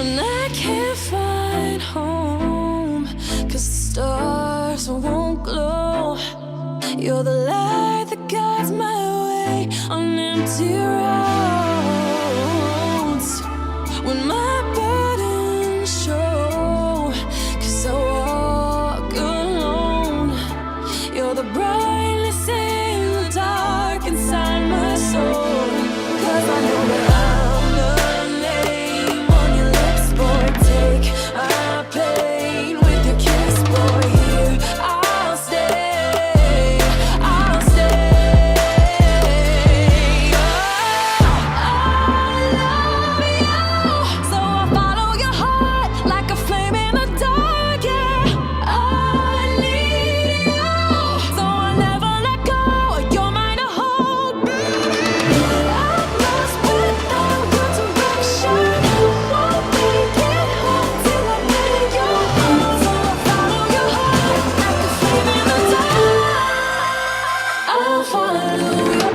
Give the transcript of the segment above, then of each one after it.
when I can't find home, 'cause the stars won't glow. You're the light that guides my way on empty roads. When my burdens show, 'cause I walk alone. You're the brightness in the dark inside my soul. 'Cause I know that I'm the name on your lips, boy. Take my pain with your kiss, boy. Here I'll stay, I'll stay. Oh, I love you, so I follow your heart like a flame in the dark. Yeah, I need you, so I never let go. You're mine to hold. I'm lost without you to reassure. Won't make it home till I get your arms. So I follow your heart like a flame in the dark. I'll follow your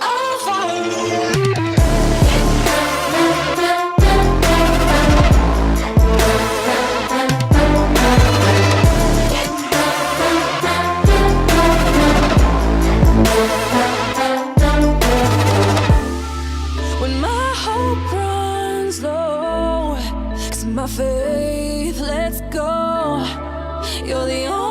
I'll follow you. When my hope runs low, 'cause my faith lets go. You're the only